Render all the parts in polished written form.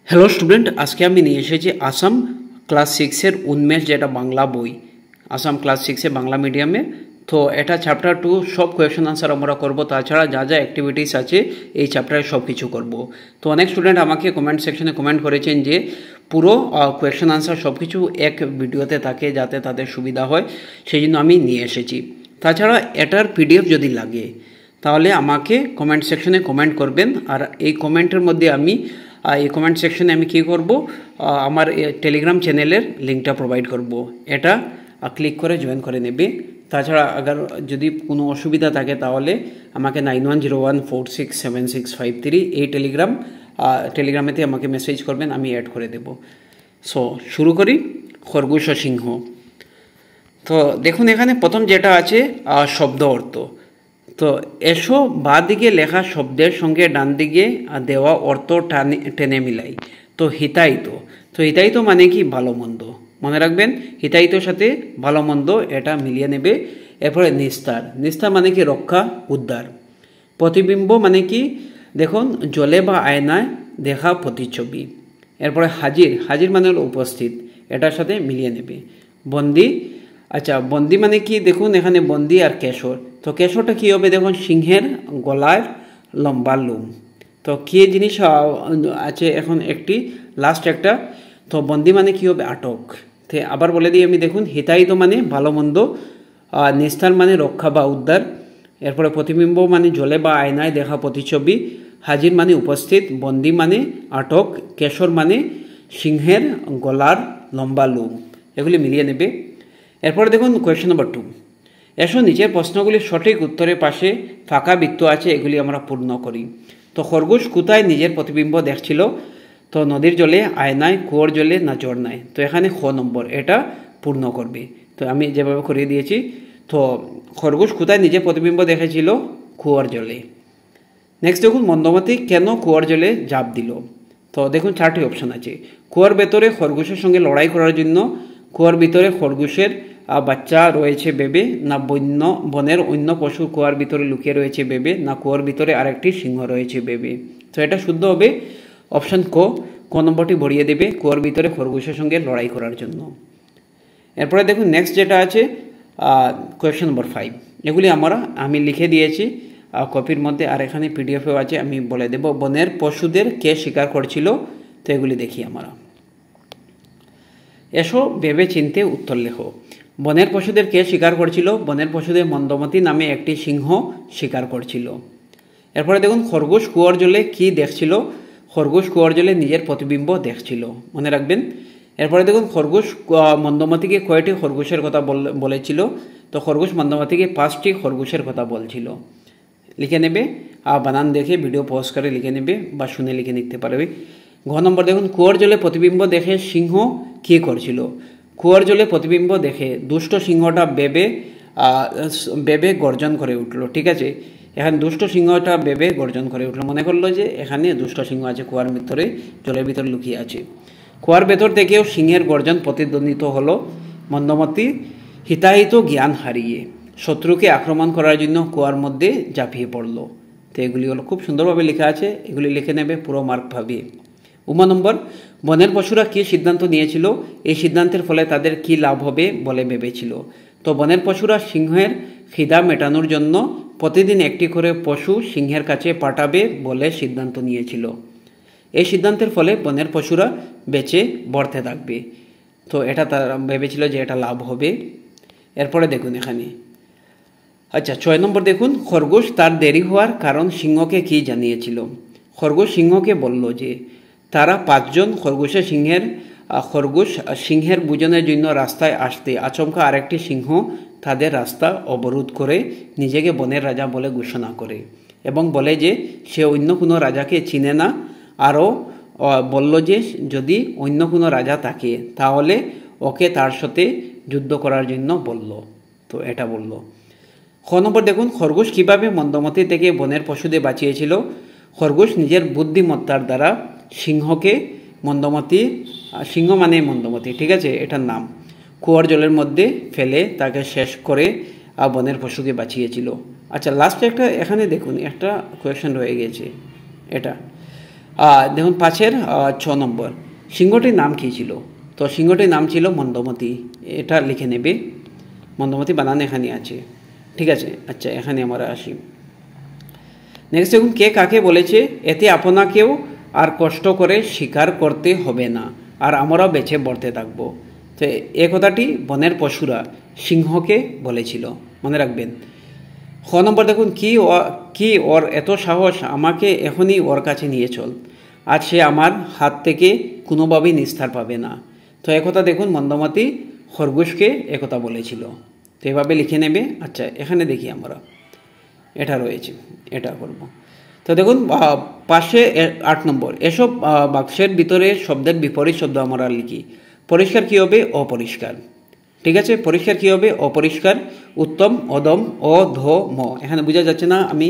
Hello student, আজকে আমি নিয়ে এসেছি আসাম ক্লাস সিক্সের উন্মেষ, যেটা বাংলা বই, আসাম ক্লাস সিক্সে বাংলা মিডিয়ামে। তো এটা চ্যাপ্টার 2 সব কোয়েশন আনসার আমরা করব, তাছাড়া যা যা অ্যাক্টিভিটিস আছে এই চ্যাপ্টারে সব কিছু করব। তো অনেক স্টুডেন্ট আমাকে কমেন্ট সেকশনে কমেন্ট করেছেন যে পুরো কোয়েশন আনসার সব কিছু এক ভিডিওতে থাকে, যাতে তাদের সুবিধা হয়, সেই জন্য আমি নিয়ে এসেছি। তাছাড়া এটার পিডিএফ যদি লাগে তাহলে আমাকে কমেন্ট সেকশনে কমেন্ট করবেন, আর এই কমেন্টের মধ্যে আমি এই কমেন্ট সেকশনে আমি কী করব, আমার টেলিগ্রাম চ্যানেলের লিঙ্কটা প্রোভাইড করব, এটা ক্লিক করে জয়েন করে নেবে। তাছাড়া আগার যদি কোনো অসুবিধা থাকে তাহলে আমাকে 9101467653 এই টেলিগ্রামেতে আমাকে মেসেজ করবেন, আমি অ্যাড করে দেব। সো শুরু করি। খরগোশ ও সিংহ। তো দেখুন, এখানে প্রথম যেটা আছে শব্দ অর্থ। তো এসো বা দিকে লেখা শব্দের সঙ্গে ডান দিকে দেওয়া অর্থ টেনে মিলাই। তো হিতায়িত, তো হিতায়িত মানে কি ভালো মন্দ, মনে রাখবেন হিতায়িতর সাথে ভালো মন্দ এটা মিলিয়ে নেবে। এরপরে নিস্তার, নিস্তার মানে কি রক্ষা, উদ্ধার। প্রতিবিম্ব মানে কি, দেখুন জলে বা আয়নায় দেখা প্রতিচ্ছবি। এরপরে হাজির, হাজির মানে হলো উপস্থিত, এটার সাথে মিলিয়ে নেবে। বন্দি, আচ্ছা বন্দি মানে কি, দেখুন এখানে বন্দি আর কেশর। তো কেশরটা কী হবে, দেখুন সিংহের গলার লম্বা লোম। তো কী জিনিস আছে এখন একটি লাস্ট একটা। তো বন্দি মানে কী হবে, আটক। তো আবার বলে দিই আমি, দেখুন হিতায়িত মানে ভালো মন্দ, নিস্তার মানে রক্ষা বা উদ্ধার, এরপরে প্রতিবিম্ব মানে জলে বা আয়নায় দেখা প্রতিচ্ছবি, হাজির মানে উপস্থিত, বন্দি মানে আটক, কেশর মানে সিংহের গলার লম্বা লোম। এগুলি মিলিয়ে নেবে। এরপরে দেখুন কোয়েশ্চন নম্বর 2। এসো নিচের প্রশ্নগুলির সঠিক উত্তরের পাশে ফাঁকা বৃত্ত আছে, এগুলি আমরা পূর্ণ করি। তো খরগোশ কোথায় নিজের প্রতিবিম্ব দেখছিল? তো নদীর জলে, আয়নায়, কুয়োর জলে না ঝর্ণায়। তো এখানে খ নম্বর, এটা পূর্ণ করবে। তো আমি যেভাবে করিয়ে দিয়েছি। তো খরগোশ কোথায় নিজের প্রতিবিম্ব দেখেছিল? কুয়োর জলে। নেক্সট দেখুন, মন্দমতি কেন কুয়োর জলে ঝাঁপ দিল? তো দেখুন 4টি অপশন আছে। কুয়োর ভেতরে খরগোশের সঙ্গে লড়াই করার জন্য, কুয়োর ভিতরে খরগোশের বাচ্চা রয়েছে ভেবে, না বনের অন্য পশু কুয়োর ভিতরে লুকিয়ে রয়েছে ভেবে, না কুয়োর ভিতরে আরেকটি সিংহ রয়েছে ভেবে। তো এটা শুদ্ধ হবে অপশন ক নম্বরটি ভরিয়ে দেবে, কুয়োর ভিতরে খরগোশের সঙ্গে লড়াই করার জন্য। এরপরে দেখুন নেক্সট যেটা আছে কোয়েশ্চন নম্বর 5। এগুলি আমি লিখে দিয়েছি কপির মধ্যে, আর এখানে পিডিএফেও আছে, আমি বলে দেব। বনের পশুদের কে শিকার করছিল? তো এগুলি দেখি আমরা। এসো ভেবে চিনতে উত্তর লেখো। বনের পশুদের কে শিকার করছিল? বনের পশুদের মন্দমতি নামে একটি সিংহ শিকার করছিল। এরপরে দেখুন, খরগোশ কুয়োর জলে কি দেখছিল? খরগোশ কুয়োর জলে নিজের প্রতিবিম্ব দেখছিল, মনে রাখবেন। এরপরে দেখুন, খরগোশ মন্দমতিকে কয়টি খরগোশের কথা বলেছিল? তো খরগোশ মন্দমতিকে 5টি খরগোশের কথা বলছিল। লিখে নেবে, বানান দেখে ভিডিও পজ করে লিখে নেবে, বা শুনে লিখে নিতে পারবে। ঘ নম্বর দেখুন, কুয়োর জলে প্রতিবিম্ব দেখে সিংহ কী করছিল? কুয়োর জলে প্রতিবিম্ব দেখে দুষ্ট সিংহটা বেবে গর্জন করে উঠলো। ঠিক আছে, এখানে দুষ্ট সিংহটা বেবে গর্জন করে উঠলো, মনে করলো যে এখানে দুষ্ট সিংহ আছে, কুয়ার ভিতরে, জলের ভিতরে লুকিয়ে আছে। কুয়ার ভেতর থেকেও সিংহের গর্জন প্রতিদ্বন্দ্বিত হলো। মন্দমতি হিতাহিত জ্ঞান হারিয়ে শত্রুকে আক্রমণ করার জন্য কুয়ার মধ্যে ঝাঁপিয়ে পড়ল। তো এগুলি হলো খুব সুন্দরভাবে লেখা আছে, এগুলি লিখে নেবে পুরো মার্ক ভাবিয়ে। উমা নম্বর, বনের পশুরা কী সিদ্ধান্ত নিয়েছিল? এই সিদ্ধান্তের ফলে তাদের কী লাভ হবে বলে ভেবেছিল? তো বনের পশুরা সিংহের খিদা মেটানোর জন্য প্রতিদিন একটি করে পশু সিংহের কাছে পাঠাবে বলে সিদ্ধান্ত নিয়েছিল। এই সিদ্ধান্তের ফলে বনের পশুরা বেঁচে বর্তে থাকবে। তো এটা তারা ভেবেছিল যে এটা লাভ হবে। এরপরে দেখুন এখানে, আচ্ছা 6 নম্বর দেখুন, খরগোশ তার দেরি হওয়ার কারণ সিংহকে কি জানিয়েছিল? খরগোশ সিংহকে বলল যে তারা 5 জন খরগোশ সিংহের ভোজনের জন্য রাস্তায় আসতে আচমকা আরেকটি সিংহ তাদের রাস্তা অবরোধ করে নিজেকে বনের রাজা বলে ঘোষণা করে, এবং বলে যে সে অন্য কোনো রাজাকে চিনে না। আরও বলল যে যদি অন্য কোনো রাজা থাকে তাহলে ওকে তার সাথে যুদ্ধ করার জন্য বলল। তো এটা বলল। খ নম্বর দেখুন, খরগোশ কীভাবে মন্দমতি থেকে বনের পশুদের বাঁচিয়েছিল? খরগোশ নিজের বুদ্ধিমত্তার দ্বারা সিংহ মানে মন্দমতি, ঠিক আছে, এটার নাম, কুয়োর জলের মধ্যে ফেলে তাকে শেষ করে বনের পশুকে বাঁচিয়েছিল। আচ্ছা লাস্টে একটা এখানে দেখুন একটা কোয়েশ্চেন রয়ে গেছে, এটা দেখুন 5-এর 6 নম্বর, সিংহটির নাম কী ছিল? তো সিংহটির নাম ছিল মন্দমতি, এটা লিখে নেবে। মন্দমতি বানান এখানে আছে, ঠিক আছে। আচ্ছা, এখানে আমরা আসি। নেক্সট দেখুন, কে কাকে বলেছে এতে আপনাকেও আর কষ্ট করে স্বীকার করতে হবে না, আর আমরাও বেঁচে বর্তে থাকবো। তো এ কথাটি বনের পশুরা সিংহকে বলেছিল, মনে রাখবেন। খ নম্বর দেখুন, কি ওর এত সাহস, আমাকে এখনই ওর কাছে নিয়ে চল, আজ সে আমার হাত থেকে কোনোভাবেই নিস্তার পাবে না। তো একথা দেখুন মন্দমতি খরগোশকে একথা বলেছিল। তো এভাবে লিখে নেবে। আচ্ছা, এখানে দেখি আমরা, এটা রয়েছে, এটা করব। তো দেখুন পাশে 8 নম্বর, এসব বাক্সের ভিতরে শব্দের বিপরীত শব্দ আমরা লিখি। পরিষ্কার কী হবে? অপরিষ্কার, ঠিক আছে। পরিষ্কার কী হবে? অপরিষ্কার। উত্তম, অদম, অধম। এখানে বোঝা যাচ্ছে না, আমি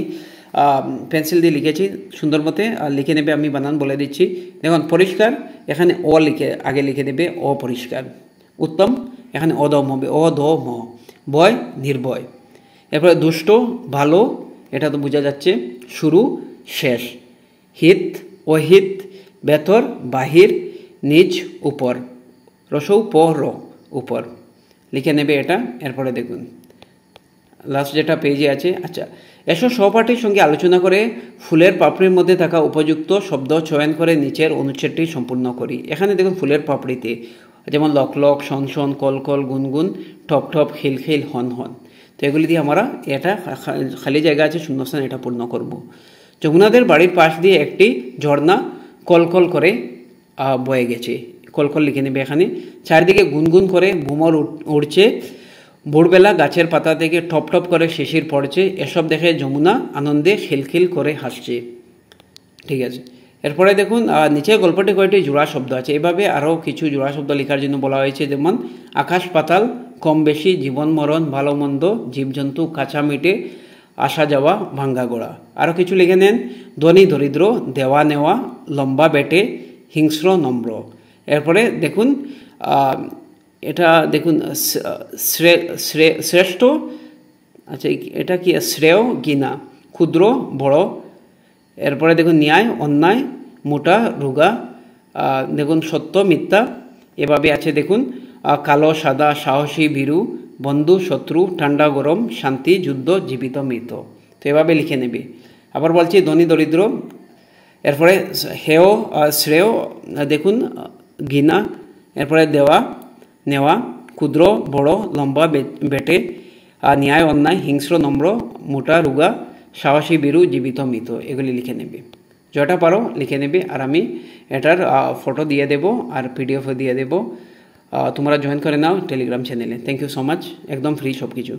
পেন্সিল দিয়ে লিখেছি সুন্দর মতে, লিখে নেবে। আমি বানান বলে দিচ্ছি। দেখুন, পরিষ্কার এখানে আগে লিখে দেবে অপরিষ্কার। উত্তম এখানে অদম হবে, অধম। ভয়, নির্ভয়। এরপরে দুষ্ট, ভালো, এটা তো বোঝা যাচ্ছে, শুরু, শেষ। হিত, অহিত, ভেতর, বাহির, নিচ, উপর। রসৌ পর, উপর লিখে নেবে এটা। এরপরে দেখুন লাস্ট যেটা পেজে আছে। আচ্ছা, এসব সহপাঠীর সঙ্গে আলোচনা করে ফুলের পাপড়ির মধ্যে থাকা উপযুক্ত শব্দ চয়ন করে নিচের অনুচ্ছেদটি সম্পূর্ণ করি। এখানে দেখুন ফুলের পাপড়িতে যেমন লক লক, শন শন, কল কল, গুনগুন, ঠপ ঠপ, খিল খিল, হন হন। তো এগুলি দিয়ে আমরা এটা খালি জায়গা আছে শূন্যস্থান, এটা পূর্ণ করব। যমুনাদের বাড়ির পাশ দিয়ে একটি ঝর্ণা কলকল করে বয়ে গেছে। কলকল লিখে নেবে এখানে। চারিদিকে গুনগুন করে ভ্রমর উড়ছে, ভোরবেলা গাছের পাতা থেকে টপ টপ করে শিশির পড়ছে। এসব দেখে যমুনা আনন্দে খিলখিল করে হাসছে, ঠিক আছে। এরপরে দেখুন নিচের গল্পটি কয়েকটি জোড়া শব্দ আছে। এভাবে আরও কিছু জোড়া শব্দ লেখার জন্য বলা হয়েছে, যেমন আকাশ পাতাল, কম বেশি, জীবন মরণ, ভালো মন্দ, জীবজন্তু, কাঁচা মিটে, আসা যাওয়া, ভাঙ্গা গোড়া। আরও কিছু লিখে নেন, ধনী দরিদ্র, দেওয়া নেওয়া, লম্বা বেটে, হিংস্র নম্র। এরপরে দেখুন এটা দেখুন শ্রেষ্ঠ, আচ্ছা এটা কি, শ্রেয়, গিনা, ক্ষুদ্র, বড়। এরপরে দেখুন ন্যায়, অন্যায়, মোটা, রোগা, দেখুন সত্য, মিথ্যা। এভাবে আছে দেখুন কালো, সাদা, সাহসী, ভীরু, বন্ধু, শত্রু, ঠান্ডা, গরম, শান্তি, যুদ্ধ, জীবিত, মৃত। তো এভাবে লিখে নেবে। আবার বলছি ধনী দরিদ্র, এরপরে হেয়, শ্রেয়, দেখুন ঘৃণা, এরপরে দেওয়া নেওয়া, ক্ষুদ্র, বড়, লম্বা, বেটে, ন্যায়, অন্যায়, হিংস্র, নম্র, মোটা, রোগা, সাহসী, বীরু, জীবিত, মৃত। এগুলি লিখে নেবে, যেটা পারো লিখে নেবে। আর আমি এটার ফটো দিয়ে দেবো আর পিডিএফও দিয়ে দেবো। তোমরা জয়েন করে নাও টেলিগ্রাম চ্যানেলে। থ্যাংক ইউ সো মাচ, একদম ফ্রি সব কিছু।